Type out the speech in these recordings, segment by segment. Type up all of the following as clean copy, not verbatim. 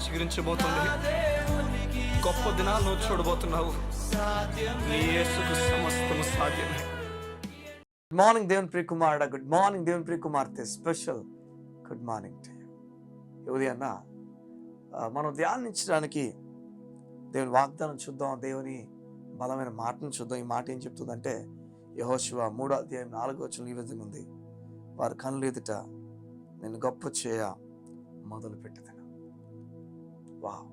చిగురించబోతుంది. గొప్ప దినాలు నువ్వు చూడబోతున్నావు. నీ యేసుకు సమస్తము సాధ్యమే. గుడ్ మార్నింగ్ దేవుని ప్రియ కుమారుడా, గుడ్ మార్నింగ్ దేవుని ప్రియ కుమార్తె, special good morning to you. ఉదయాన్న మనం ధ్యానించడానికి దేవుని వాగ్దానం చూద్దాం, దేవుని బలమైన మాటను చూద్దాం. ఈ మాట ఏం చెప్తుందంటే యెహోషువ 3:4 ఈ విధంగా ఉంది. వారి కనులు ఎదుట నేను గొప్ప చేయ మొదలు పెట్టేదాను. వావ్,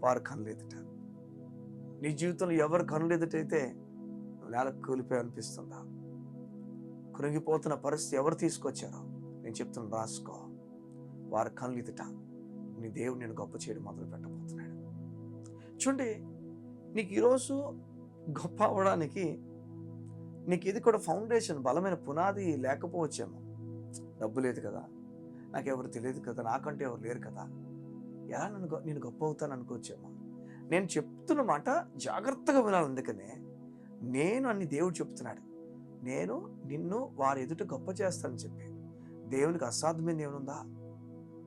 వారి కనులు ఎదుట. నీ జీవితంలో ఎవరి కనులు ఎదుటైతే నువ్వు నేలకు కూలిపోయి అనిపిస్తుందా? కృంగిపోతున్న పరిస్థితి ఎవరు తీసుకొచ్చారో నేను చెప్తున్నాను, రాసుకో. వారి కళ్ళు ఎదుట నీ దేవుడు నేను గొప్ప చేయడం మొదలు పెట్టబోతున్నాడు. చూడండి, నీకు ఈరోజు గొప్ప అవ్వడానికి నీకు ఇది కూడా ఫౌండేషన్, బలమైన పునాది లేకపోవచ్చేమో. డబ్బు లేదు కదా, నాకెవరు తెలియదు కదా, నాకంటే ఎవరు లేరు కదా, ఎలా నేను గొప్ప అవుతాను అనుకోవచ్చేమో. నేను చెప్తున్న మాట జాగ్రత్తగా వినాలి. అందుకనే నేను అన్ని దేవుడు చెప్తున్నాడు, నేను నిన్ను వారి ఎదుట గొప్ప చేస్తానని చెప్పి. దేవునికి అసాధ్యమైంది ఏమనుందా?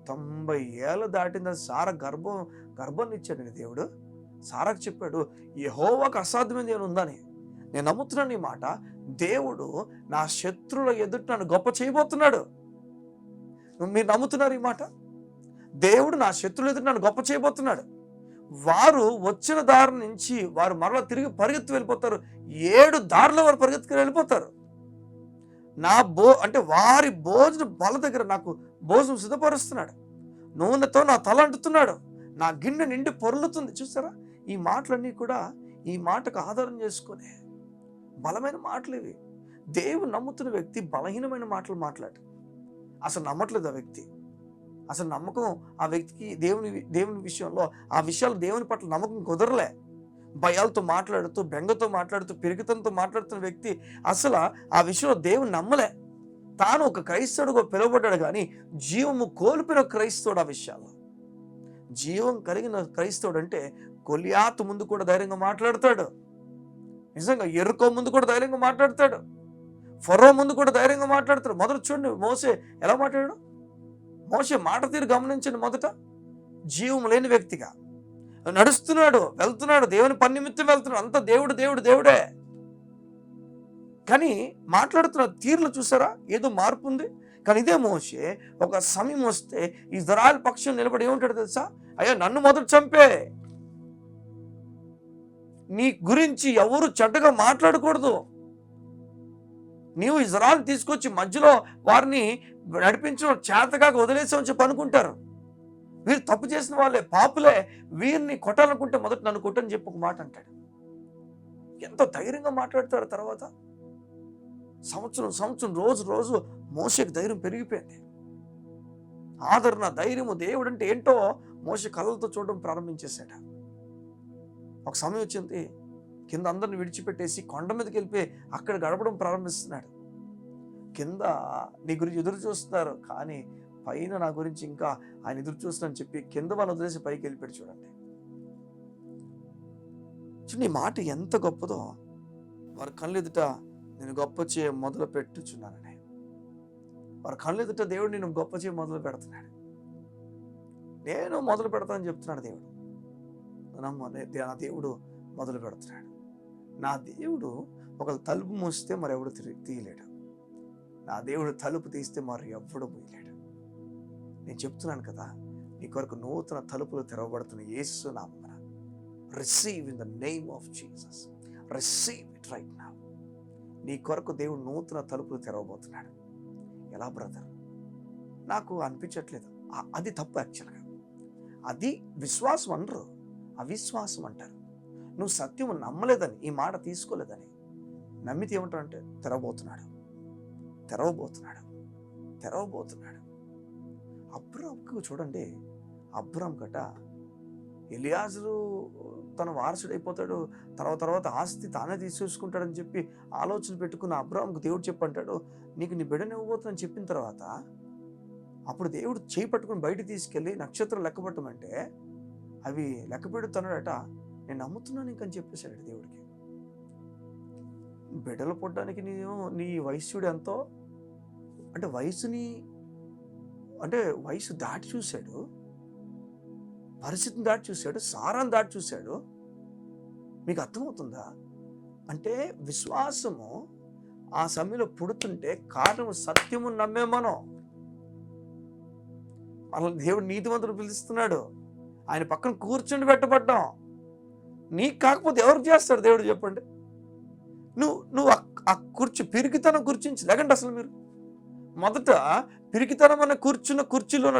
90 ఏళ్ళు దాటిన సారా గర్భాన్ని ఇచ్చాడు దేవుడు. సారాకు చెప్పాడు, యెహోవాకు అసాధ్యమైంది ఏమనుందని. నేను నమ్ముతున్నాను ఈ మాట. దేవుడు నా శత్రువుల ఎదుట నన్ను గొప్ప చేయబోతున్నాడు. మీరు నమ్ముతున్నారు ఈ మాట? దేవుడు నా శత్రువుల ఎదుట నన్ను గొప్ప చేయబోతున్నాడు. వారు వచ్చిన దారి నుంచి వారు మరలా తిరిగి పరిగెత్తి వెళ్ళిపోతారు. 7 దారిలో వారు పరిగెత్తుకుని వెళ్ళిపోతారు. అంటే వారి భోజన బల దగ్గర నాకు భోజనం సిద్ధపరుస్తున్నాడు. నూనెతో నా తల అంటుతున్నాడు. నా గిన్నె నిండి పొర్లుతుంది. చూసారా, ఈ మాటలన్నీ కూడా ఈ మాటకు ఆధారం చేసుకునే బలమైన మాటలు ఇవి. దేవుడు నమ్ముతున్న వ్యక్తి బలహీనమైన మాటలు మాట్లాడు. అసలు నమ్మట్లేదు ఆ వ్యక్తి. అసలు నమ్మకం ఆ వ్యక్తికి దేవుని విషయంలో, ఆ విషయాలు దేవుని పట్ల నమ్మకం కుదరలే. భయాలతో మాట్లాడుతూ, బెంగతో మాట్లాడుతూ, పిరికితంతో మాట్లాడుతున్న వ్యక్తి అసలు ఆ విషయంలో దేవుని నమ్మలే. తాను ఒక క్రైస్తవుడుగా పిలువబడ్డాడు, కానీ జీవము కోల్పోయిన క్రైస్తవుడు. ఆ విషయాల్లో జీవం కలిగిన క్రైస్తవుడు అంటే గొలియాతు ముందు కూడా ధైర్యంగా మాట్లాడతాడు. నిజంగా ఎరుకో ముందు కూడా ధైర్యంగా మాట్లాడతాడు. ఫరో ముందు కూడా ధైర్యంగా మాట్లాడతాడు. మొదట చూడండి, మోసే ఎలా మాట్లాడాడు. మోసే మాట తీరు గమనించండి. మొదట జీవం లేని వ్యక్తిగా నడుస్తున్నాడు, వెళ్తున్నాడు, దేవుని పని నిమిత్తం వెళ్తున్నాడు. అంతా దేవుడే. కానీ మాట్లాడుతున్న తీరులో చూసారా, ఏదో మార్పు ఉంది. కానీ ఇదే మోసే ఒక సమయం వస్తే ఇజ్రాయెల్ పక్షం నిలబడి ఏమంటాడు తెలుసా? అయ్యా, నన్ను మొదట చంపే, నీ గురించి ఎవరు చెడ్డగా మాట్లాడకూడదు. నీవు ఇజ్రాయెల్ తీసుకొచ్చి మధ్యలో వారిని నడిపించడం చేతగాక వదిలేసామని చెప్పి అనుకుంటారు. వీరు తప్పు చేసిన వాళ్ళే, పాపులే, వీరిని కొట్టాలనుకుంటే మొదట నన్ను కొట్టని చెప్పి ఒక మాట అంటాడు. ఎంతో ధైర్యంగా మాట్లాడతాడు. తర్వాత సంవత్సరం రోజు మోషేకి ధైర్యం పెరిగిపోయింది. ఆదరణ, ధైర్యము, దేవుడు అంటే ఏంటో మోషే కళ్ళతో చూడడం ప్రారంభించేశాడు. ఒక సమయం వచ్చింది, కింద అందరిని విడిచిపెట్టేసి కొండ మీదకి వెళ్ళిపోయి అక్కడ గడపడం ప్రారంభిస్తున్నాడు. కింద నీ గురించి ఎదురు చూస్తున్నారు, కానీ పైన నా గురించి ఇంకా ఆయన ఎదురు చూస్తున్నాను చెప్పి కింద వాళ్ళు వదిలేసి పైకి వెళ్ళిపోయాడు. చూడండి, నీ మాట ఎంత గొప్పదో. వారి కళ్ళు ఎదుట నేను గొప్ప చేయ మొదలు పెట్టుచున్నానని, వారి కళ్ళు ఎదుట దేవుడు నేను గొప్ప చేయ మొదలు పెడుతున్నాడు. నేను మొదలు పెడతానని చెప్తున్నాడు దేవుడు. నా దేవుడు మొదలు పెడుతున్నాడు. నా దేవుడు ఒక తలుపు మూస్తే మరెవడు తీయలేడు. నా దేవుడు తలుపు తీస్తే మరి ఎవ్వడు మూయలేడు. నేను చెప్తున్నాను కదా, నీ కొరకు నూతన తలుపులు తెరవబడుతున్న యేసు నామమున receive in the name of Jesus. Receive it right now. నీ కొరకు దేవుడు నూతన తలుపులు తెరవబోతున్నాడు. ఎలా బ్రదర్? నాకు అనిపించట్లేదు. అది తప్పు. యాక్చువల్గా అది విశ్వాసం అనరు, అవిశ్వాసం అంటారు. నువ్వు సత్యం నమ్మలేదని, ఈ మాట తీసుకోలేదని. నమ్మితే ఏమంటాడంటే తెరవబోతున్నాడు. అబ్రాముకు చూడండి, అబ్రాము గట ఎలియాజరు తన వారసుడైపోతాడు, తర్వాత ఆస్తి తానే తీసుకుంటాడని చెప్పి ఆలోచన పెట్టుకున్న అబ్రాముకు దేవుడు చెప్పంటాడు, నీకు నీ బిడ్డని ఇవ్వబోతుందని చెప్పిన తర్వాత అప్పుడు దేవుడు చేయి పట్టుకుని బయట తీసుకెళ్ళి నక్షత్రం లెక్క పట్టమంటే అవి లెక్క పెడుతున్నాడట. నేను నమ్ముతున్నాను ఇంకని చెప్పేశాడు దేవుడికి. బిడ్డలు పుట్టడానికి నీ వయస్సుడు ఎంతో అంటే వయసు దాటి చూశాడు. పరిస్థితిని దాటి చూశాడు, సారాన్ని దాటి చూశాడు. మీకు అర్థమవుతుందా? అంటే విశ్వాసము ఆ సమయంలో పుడుతుంటే కారణం సత్యము నమ్మే మనం. మనల్ని దేవుడు నీతిమంతుడు పిలుస్తున్నాడు, ఆయన పక్కన కూర్చుని పెట్టబడ్డాం. నీకు కాకపోతే ఎవరు చేస్తాడు దేవుడు చెప్పండి? నువ్వు ఆ పిరికితనం కూర్చుంచి లేకండి. అసలు మీరు మొదట పిరికితనం అనే కుర్చీలో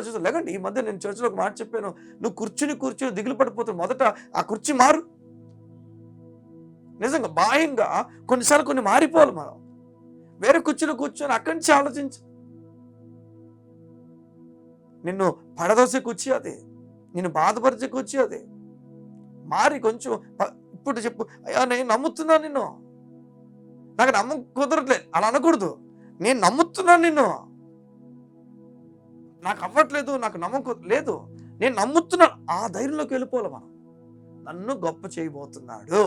చూస్తా లేకండి. ఈ మధ్య నేను చర్చిలో ఒక మాట చెప్పాను, నువ్వు కూర్చుని దిగులు పడిపోతావు. మొదట ఆ కుర్చీ మారు. నిజంగా బాహ్యంగా కొన్నిసార్లు కొన్ని మారిపోవాలి. మనం వేరే కుర్చీలో కూర్చొని అక్కడి నుంచి ఆలోచించు. నిన్ను పడదోసే కూర్చీ అది, నిన్ను బాధపరిచే కూర్చీ అది. మారి కొంచెం ఇప్పుడు చెప్పు, అయ్యా నేను నమ్ముతున్నాను నిన్ను, నాకు నమ్మకం కుదరట్లేదు అలా అనకూడదు. నేను నమ్ముతున్నాను నిన్ను, నాకు అవ్వట్లేదు, నాకు నమ్మకం లేదు, నేను నమ్ముతున్నాను. ఆ ధైర్యంలోకి వెళ్ళిపోవాలి మనం. నన్ను గొప్ప చేయబోతున్నాడు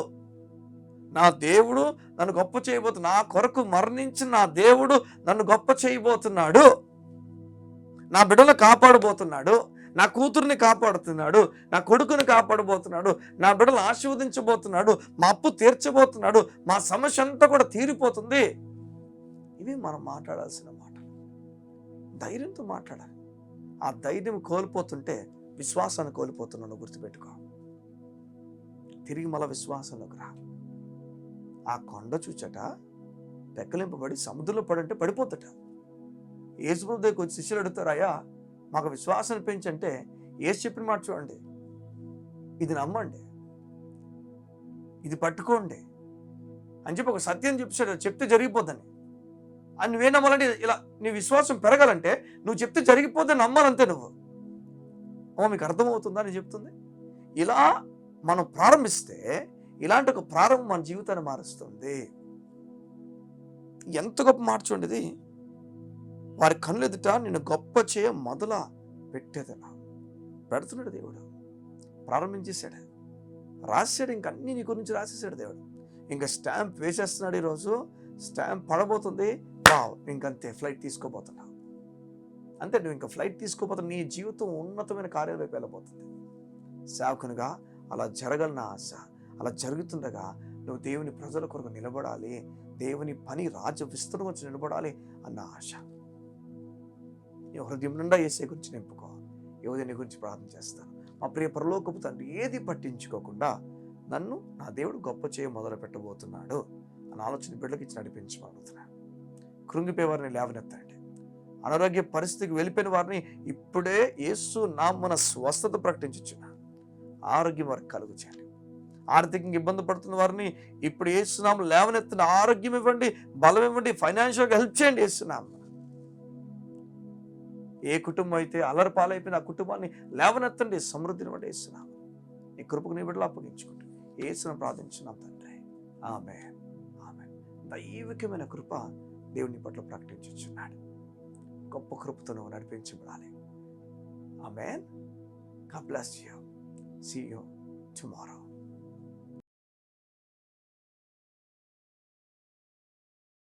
నా దేవుడు, నన్ను గొప్ప చేయబోతున్నాడు. నా కొరకు మరణించిన నా దేవుడు నన్ను గొప్ప చేయబోతున్నాడు. నా బిడ్డను కాపాడబోతున్నాడు, నా కూతుర్ని కాపాడుతున్నాడు, నా కొడుకుని కాపాడబోతున్నాడు, నా బిడ్డలు ఆశీర్వదించబోతున్నాడు, మా అప్పు తీర్చబోతున్నాడు, మా సమస్య అంతా కూడా తీరిపోతుంది. ఇవి మనం మాట్లాడాల్సిన మాట. ధైర్యంతో మాట్లాడాలి. ఆ ధైర్యం కోల్పోతుంటే విశ్వాసాన్ని కోల్పోతున్నాను, గుర్తుపెట్టుకో. తిరిగి మళ్ళీ విశ్వాసంలోకి రా. ఆ కొండ చూచట పెక్కలింపబడి సముద్రంలో పడంటే పడిపోతట. యేసుప్రభు దగ్గరికి వచ్చి శిష్యులు అడుగుతారు, అయ్యా మాకు విశ్వాసాన్ని పెంచంటే యేసు చెప్పిన మాట చూడండి, ఇది నమ్మండి, ఇది పట్టుకోండి అని చెప్పి ఒక సత్యం చెప్పాడు. చెప్తే జరిగిపోద్దని. అని నువ్వే నమ్మాలంటే, ఇలా నీ విశ్వాసం పెరగాలంటే నువ్వు చెప్తే జరిగిపోద్దని నమ్మాలంతే నువ్వు. మీకు అర్థమవుతుందా అని చెప్తుంది. ఇలా మనం ప్రారంభిస్తే ఇలాంటి ఒక ప్రారంభం మన జీవితాన్ని మారుస్తుంది. ఎంత గొప్ప మాట చూడండి ఇది. వారి కళ్ళు ఎదుట నిన్ను గొప్ప చేయ మొదల పెట్టేదనా పెడుతున్నాడు దేవుడు. ప్రారంభించేశాడు, రాశాడు, ఇంక అన్ని నీ గురించి రాసేసాడు దేవుడు. ఇంకా స్టాంప్ వేసేస్తున్నాడు. ఈరోజు స్టాంప్ పడబోతుంది. వావ్, ఇంకంతే, ఫ్లైట్ తీసుకోబోతున్నావు అంతే. నువ్వు ఇంకా ఫ్లైట్ తీసుకోబోతున్నా. నీ జీవితం ఉన్నతమైన కార్యాల వైపు వెళ్ళబోతుంది. సేవకునిగా అలా జరగాలన్న ఆశ. అలా జరుగుతుండగా నువ్వు దేవుని ప్రజల కొరకు నిలబడాలి, దేవుని పని రాజ్య విస్తరణ వచ్చి నిలబడాలి అన్న ఆశ. నీ హృదయం నిండా యేసే గురించి నింపుకో. నీ గురించి ప్రార్థన చేస్తాను. మా ప్రియ పరలోకపు తండ్రి, ఏది పట్టించుకోకుండా నన్ను నా దేవుడు గొప్ప చేయ మొదలు పెట్టబోతున్నాడు అన్న ఆలోచన బిడ్డలకి ఇచ్చి నడిపించబడుతున్నాను. కృంగిపోయే వారిని లేవనెత్తండి. అనారోగ్య పరిస్థితికి వెళ్ళిపోయిన వారిని ఇప్పుడే యేసు నామమున స్వస్థత ప్రకటించుచున్నాను. ఆరోగ్యం వారికి కలుగు చేయండి. ఆర్థికంగా ఇబ్బంది పడుతున్న వారిని ఇప్పుడు యేసు నామమున లేవనెత్తిన ఆరోగ్యం ఇవ్వండి, బలం ఇవ్వండి, ఫైనాన్షియల్గా హెల్ప్ చేయండి యేసు నామమున. ఏ కుటుంబం అయితే అల్లరి పాలైపోయిన ఆ కుటుంబాన్ని లేవనెత్తండి, సమృద్ధిని బట్టి యేసు నామమున. నీ కృపకు నీ బిడ్డలు అప్పగించుకుంటూ యేసును ప్రార్థించున్నాం తండ్రి. ఆమేన్, ఆమేన్. దైవికమైన కృప దేవుని పట్ల ప్రకటించుచున్నాడు. గొప్ప కృపతో నువ్వు నడిపించబడాలి. ఆమేన్. God bless you. See you tomorrow.